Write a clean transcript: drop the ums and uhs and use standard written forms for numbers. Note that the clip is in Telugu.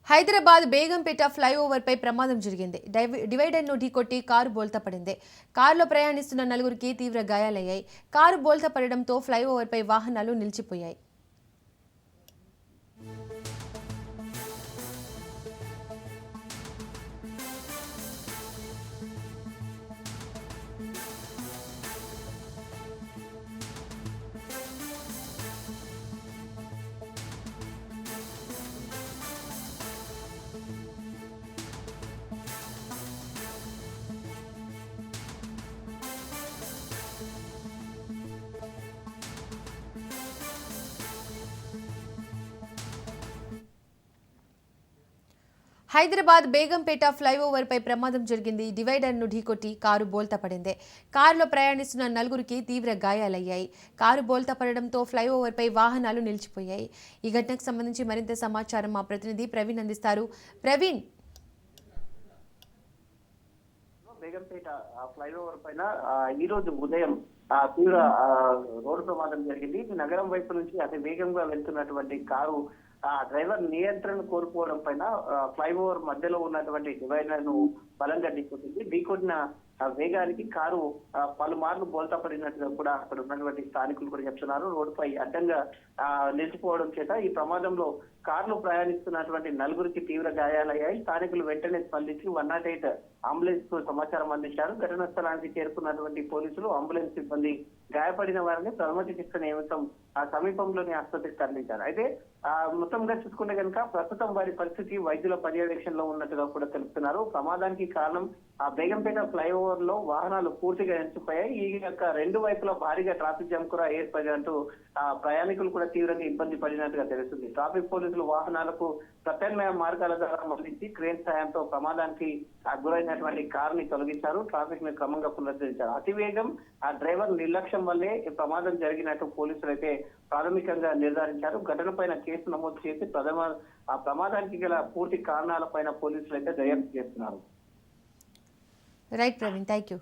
హైదరాబాద్ బేగంపేట ఫ్లైఓవర్ పై ప్రమాదం జరిగింది. డివైడర్ను ఢీకొట్టి కారు బోల్తా పడింది. కారులో ప్రయాణిస్తున్న నలుగురికి తీవ్ర గాయాలయ్యాయి. కారు బోల్తా పడడంతో ఫ్లైఓవర్ పై వాహనాలు నిలిచిపోయాయి. హైదరాబాద్ బేగంపేట ఫ్లైఓవర్ పై ప్రమాదం జరిగింది. డివైడర్ను ఢీకొట్టి కారు బోల్తా పడింది. కారులో ప్రయాణిస్తున్న నలుగురికి తీవ్ర గాయాలయ్యాయి. కారు బోల్తా పడడంతో ఫ్లైఓవర్ పై వాహనాలు నిలిచిపోయాయి. ఈ ఘటనకు సంబంధించి మరింత సమాచారం మా ప్రతినిధి ప్రవీణ్ అందిస్తారు. ప్రవీణ్, బేగంపేట ఫ్లైఓవర్ పైన ఈ రోజు ఉదయం తీవ్ర రోడ్డు ప్రమాదం జరిగింది. నగరం వైపు నుంచి అతి వేగంగా వెళ్తున్నటువంటి కారు డ్రైవర్ నియంత్రణ కోల్పోవడం పైన ఫ్లైఓవర్ మధ్యలో ఉన్నటువంటి డివైడర్ ను బలంగా ఢీకొట్టింది. ఢీకొట్టిన వేగానికి కారు పలుమార్లు బోల్తా పడినట్టుగా కూడా అక్కడ ఉన్నటువంటి స్థానికులు కూడా చెప్తున్నారు. రోడ్డుపై అడ్డంగా నిలిచిపోవడం చేత ఈ ప్రమాదంలో కారులో ప్రయాణిస్తున్నటువంటి నలుగురికి తీవ్ర గాయాలయ్యాయి. స్థానికులు వెంటనే స్పందించి 108 అంబులెన్స్ కు సమాచారం అందించారు. ఘటనా స్థలానికి చేరుకున్నటువంటి పోలీసులు అంబులెన్స్ సిబ్బంది గాయపడిన వారిని ప్రథమ చికిత్స నిమిత్తం ఆ సమీపంలోని ఆసుపత్రికి తరలించారు. అయితే మొత్తంగా చూసుకుంటే కనుక ప్రస్తుతం వారి పరిస్థితి వైద్యుల పర్యవేక్షణలో ఉన్నట్టుగా కూడా తెలుపుతున్నారు. ప్రమాదానికి కారణం ఆ బేగంపేట ఫ్లైఓవర్ లో వాహనాలు పూర్తిగా నిలిచిపోయాయి. ఈ యొక్క రెండు వైపులా భారీగా ట్రాఫిక్ జామ్ కూడా ఏర్పడినట్టు ప్రయాణికులు కూడా తీవ్రంగా ఇబ్బంది పడినట్టుగా తెలుస్తుంది. ట్రాఫిక్ పోలీసులు వాహనాలకు ప్రత్యామ్నాయ మార్గాల ద్వారా మళ్లించి క్రేన్ సాయంతో ప్రమాదానికి గురైనటువంటి కార్ ని తొలగించారు. ట్రాఫిక్ ని క్రమంగా పునరుద్ధరించారు. అతివేగం ఆ డ్రైవర్ నిర్లక్ష్యం వల్లే ఈ ప్రమాదం జరిగినట్టు పోలీసులు అయితే ప్రాథమికంగా నిర్ధారించారు. ఘటన పైన కేసు నమోదు చేసి ఆ ప్రమాదానికి గల పూర్తి కారణాలపైన పోలీసులు అయితే దర్యాప్తు చేస్తున్నారు. Right Praveen, thank you.